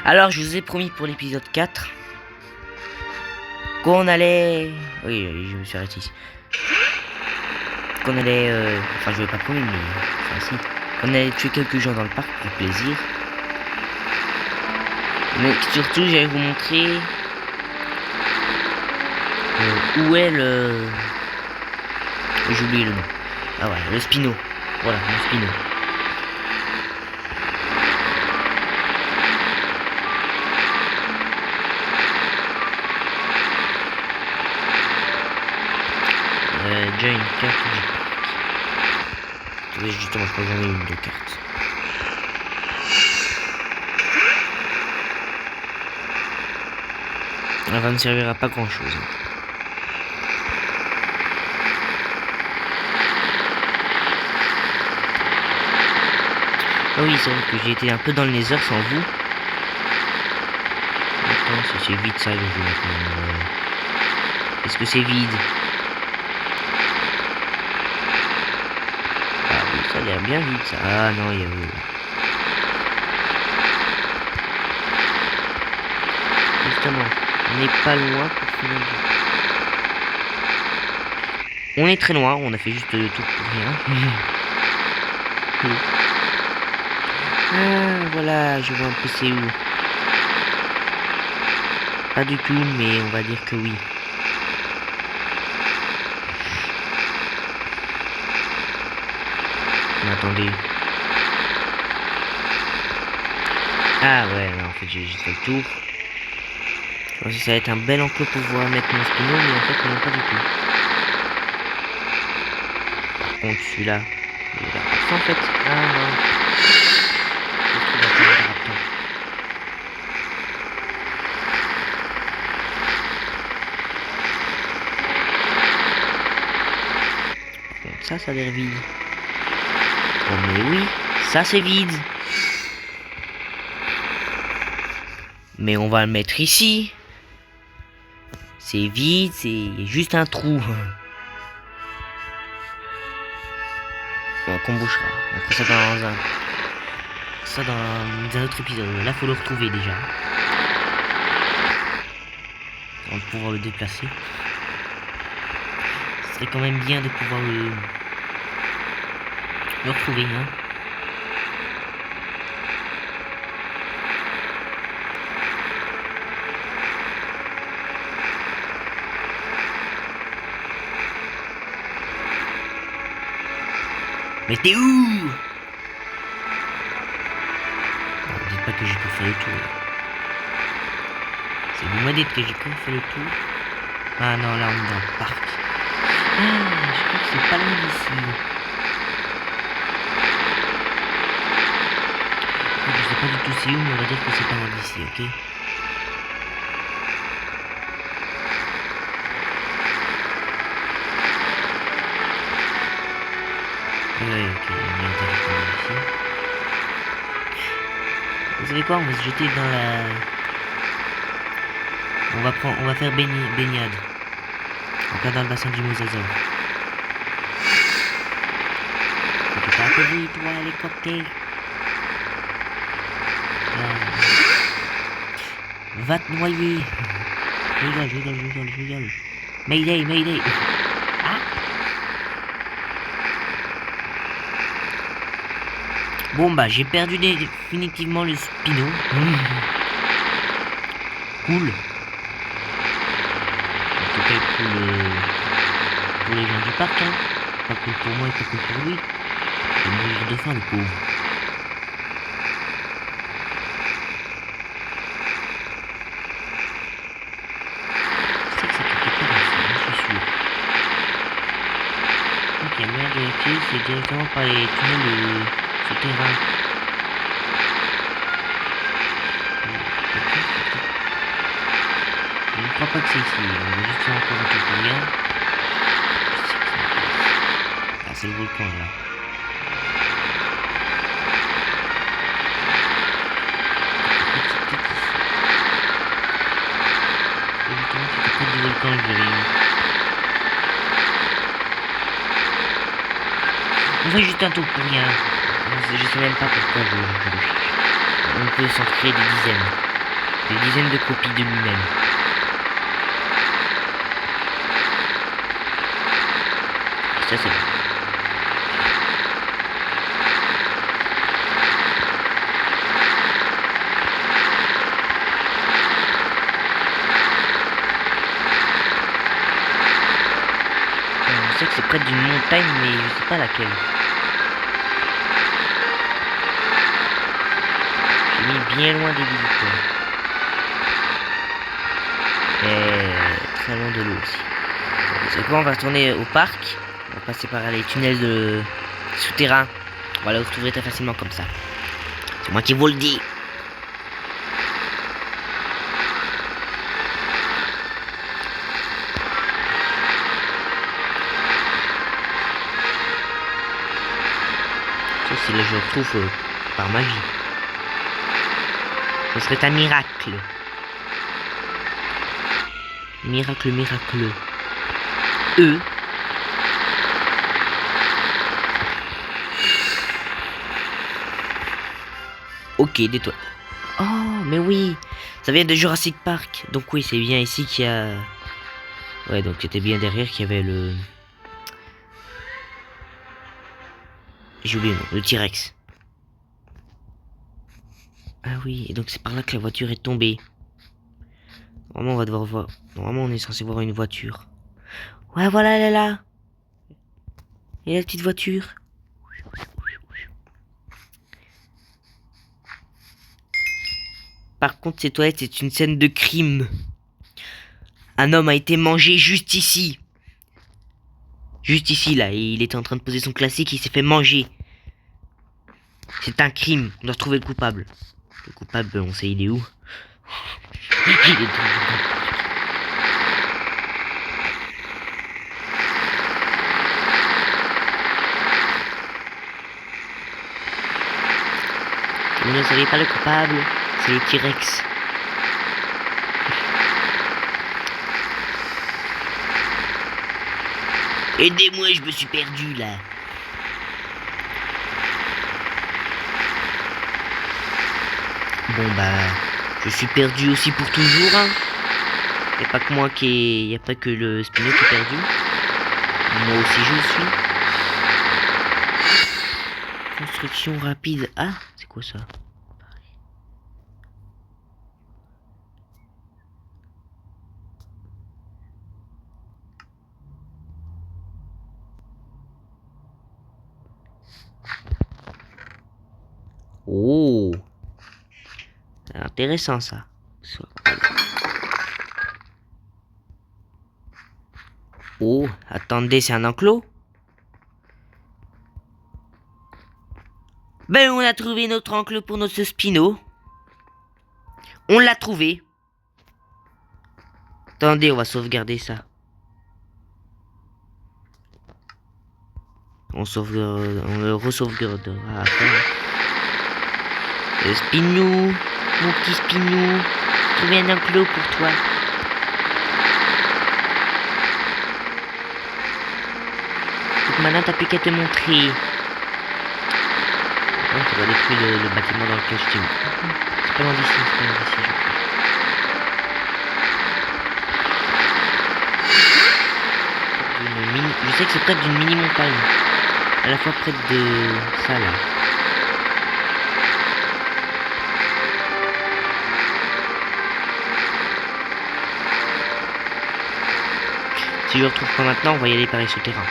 Alors, je vous ai promis pour l'épisode 4 qu'on allait... Oui, je me suis arrêté ici. Qu'on allait... Enfin, je ne l'ai pas promis, mais... Enfin, si. Qu'on allait tuer quelques gens dans le parc pour plaisir. Mais surtout, j'allais vous montrer... où est le... J'ai oublié le nom. Ah ouais, le Spino. Voilà, le Spino. Déjà une carte du parc. Oui, justement, je crois que j'en ai une de carte. Elle ne servira à pas grand chose. Ah oui, c'est vrai que j'ai été un peu dans le nether sans vous. Attends, si c'est vide ça le jeu maintenant. Est-ce que c'est vide? Ah oui, ça a l'air bien vide ça. Ah non, il y a... Justement, on n'est pas loin pour finir le jeu. On est très loin, on a fait juste le tour pour rien. Ah, voilà, je vois un peu c'est où. Pas du tout, mais on va dire que oui. Attendez. Ah ouais, non, en fait j'ai juste fait le tour. Je pensais que ça va être un bel enclos pour pouvoir mettre mon spino, mais en fait non, pas du tout. Par contre celui-là, il est là. En fait, ah non. Ça a l'air vide. Oh mais oui, ça c'est vide. Mais on va le mettre ici. C'est vide, c'est juste un trou. Bon, qu'on bouchera. On fera ça dans un autre épisode. Là faut le retrouver déjà. On va pouvoir le déplacer. Ce serait quand même bien de pouvoir le retrouver, hein. Mais t'es où? Non, dites pas que j'ai pas fait le tour. C'est vous me dites que j'ai pas fait le tour. Ah non, là on est dans le parc. Ah, je crois que c'est pas loin d'ici. Je sais pas du tout c'est où, mais on va dire que c'est pas loin d'ici, ok? Ouais, ok, on est directement ici. Vous savez quoi, on va se jeter dans la... On va faire baignade. En plein dans le bassin du Mosasaur. Ok, t'as atterri, toi, hélicoptère. Va te noyer. Je rigole. Mayday. Ah. Bon bah j'ai perdu définitivement le Spino. Cool. En tout cas cool pour les gens du parc, hein. Pas cool pour moi et pas cool pour lui. Il va mourir de faim le pauvre. Ok, moyen de vérifier, c'est directement par les tunnels souterrains. Je ne crois pas que c'est ici, on va juste faire encore un peu pour rien. Ah, c'est le volcan là. Justement, c'était pas du volcan que j'avais eu. On fait juste un tour pour rien. Je sais même pas pourquoi je peut s'en créer des dizaines. Des dizaines de copies de lui-même. Ça c'est bon. Je sais que c'est près d'une montagne, mais je sais pas laquelle. J'ai mis bien loin des visiteurs. Et très loin de l'eau aussi. C'est quoi, on va retourner au parc. On va passer par les tunnels de souterrains. On va le retrouver très facilement comme ça. C'est moi qui vous le dis. Ça, c'est là je le retrouve par magie. Ce serait un miracle. Miracle, miraculeux. Ok, des toits. Oh, mais oui. Ça vient de Jurassic Park. Donc oui, c'est bien ici qu'il y a... Ouais, donc c'était bien derrière qu'il y avait le... J'ai oublié le nom, le T-Rex. Ah oui, et donc c'est par là que la voiture est tombée. Normalement, on va devoir voir... Normalement, on est censé voir une voiture. Ouais, voilà, elle est là. Et la petite voiture. Par contre, ces toilettes, c'est une scène de crime. Un homme a été mangé juste ici. Juste ici, là. Et il était en train de poser son classique, il s'est fait manger. C'est un crime. On doit retrouver le coupable. Le coupable, on sait il est où. Il est dans... Vous ne savez pas le coupable, c'est le T-Rex. Aidez-moi, je me suis perdu là. Bon bah, je suis perdu aussi pour toujours. Hein. Y a pas que moi qui est... Y a pas que le Spino qui est perdu. Moi aussi je suis. Construction rapide. Ah, c'est quoi ça? Oh, c'est intéressant ça. Oh, attendez, c'est un enclos? Ben, on a trouvé notre enclos pour notre Spino. On l'a trouvé. Attendez, on va sauvegarder ça. On sauvegarde, on le re-sauvegardera après. Spinou, mon petit Spinou, j'ai trouvé un enclos pour toi. Donc maintenant, t'as plus qu'à te montrer. Oh, ça va détruire le bâtiment dans lequel je t'ai mis. C'est pas loin d'ici, c'est pas loin d'ici, je crois. Je sais que c'est près d'une mini-montagne. À la fois près de ça là. Si je le retrouve pas maintenant, on va y aller par les souterrains.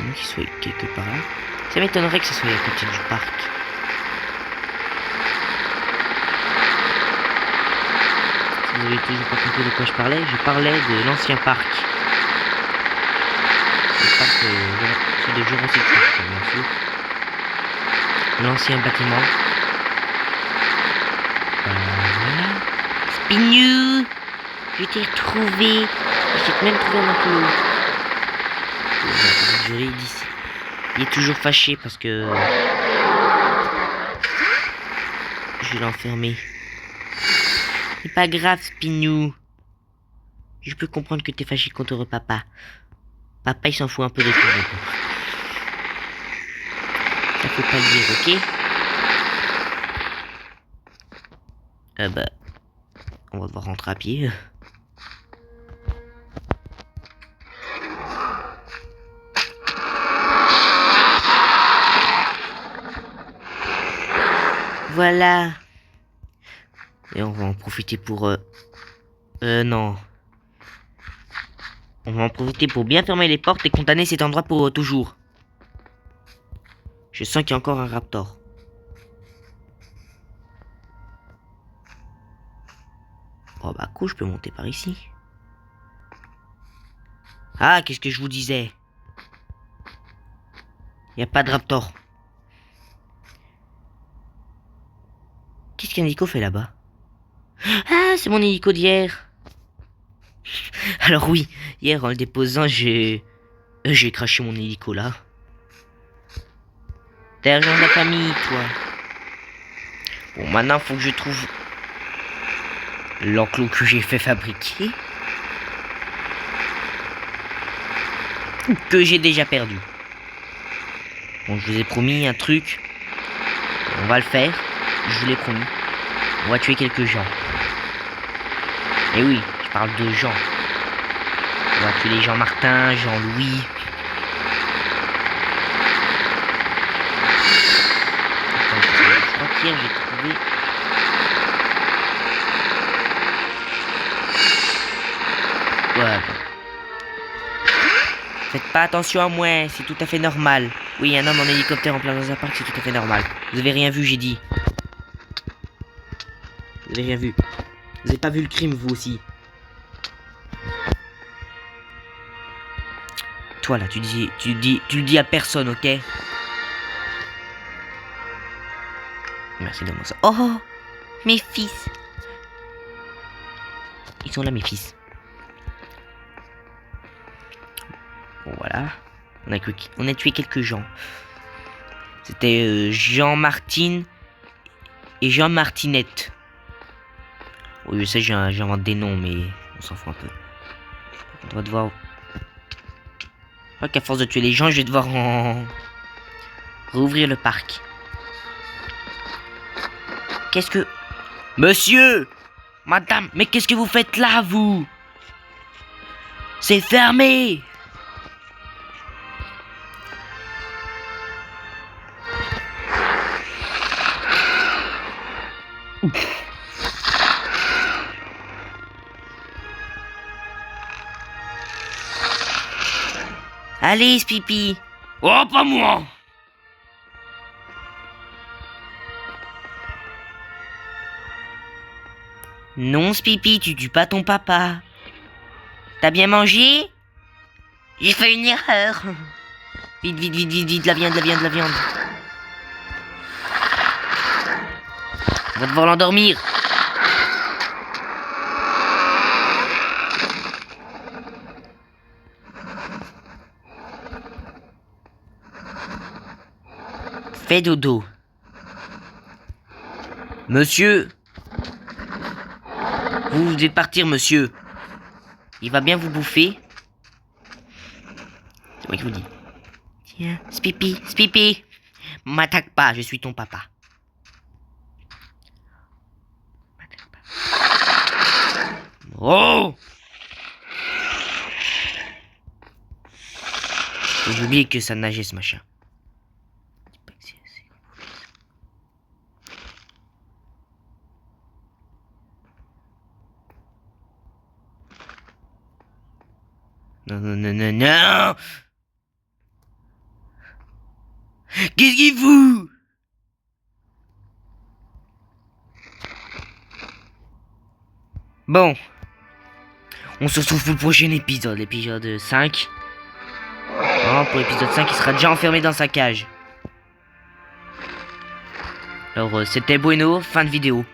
Il y en a qui soit quelque part là. Ça m'étonnerait que ce soit à côté du parc. Si vous avez toujours pas compris de quoi je parlais de l'ancien parc. Le parc celui de Jurassic Park, bien sûr. L'ancien bâtiment. Voilà. Spinu, je t'ai retrouvé. J'ai même trouvé un enclos. Je l'ai d'ici. Il est toujours fâché parce que je l'ai enfermé. C'est pas grave, Spinou. Je peux comprendre que t'es fâché contre papa. Papa, il s'en fout un peu de toi. Ça faut pas le dire, ok? Bah, on va devoir rentrer à pied. Voilà. Et on va en profiter pour... non. On va en profiter pour bien fermer les portes et condamner cet endroit pour toujours. Je sens qu'il y a encore un raptor. Oh bah cool, je peux monter par ici. Ah, qu'est-ce que je vous disais? Il n'y a pas de raptor. Qu'est-ce qu'un hélico fait là-bas? Ah, c'est mon hélico d'hier. Alors oui, hier en le déposant, j'ai craché mon hélico là. T'es agent de la famille, toi. Bon, maintenant, faut que je trouve l'enclos que j'ai fait fabriquer. Que j'ai déjà perdu. Bon, je vous ai promis un truc. On va le faire. Je vous l'ai promis. On va tuer quelques gens. Et oui, je parle de gens. On va tuer les Jean-Martin, Jean-Louis. Je crois qu'hier j'ai trouvé... Ouais. Faites pas attention à moi, c'est tout à fait normal. Oui, un homme en hélicoptère en plein dans un parc, c'est tout à fait normal. Vous avez rien vu, j'ai dit. Vous avez rien vu. Vous avez pas vu le crime, vous aussi. Toi là, tu le dis à personne, ok? Merci de moi ça. Oh, mes fils. Ils sont là, mes fils. Bon, voilà. On a tué quelques gens. C'était Jean-Martine et Jean-Martinette. Oui, je sais, j'invente des noms, mais on s'en fout un peu. On va devoir... Je crois qu'à force de tuer les gens, je vais devoir rouvrir le parc. Qu'est-ce que... Monsieur! Madame, mais qu'est-ce que vous faites là, vous? C'est fermé! Allez, Spipi. Oh, pas moi. Non, Spipi, tu tues pas ton papa. T'as bien mangé? J'ai fait une erreur. Vite, vite, vite, vite, vite, de la viande, de la viande, de la viande. On va devoir l'endormir. Fais dodo. Monsieur. Vous devez partir, monsieur. Il va bien vous bouffer. C'est moi qui vous dis. Tiens, Spipi, Spipi. M'attaque pas, je suis ton papa. M'attaque pas. Oh! J'ai oublié que ça nageait ce machin. Non, non, non, non, non! Qu'est-ce qu'il fout? Bon. On se retrouve pour le prochain épisode, l'épisode 5. Oh, pour l'épisode 5, il sera déjà enfermé dans sa cage. Alors, c'était Bueno, fin de vidéo.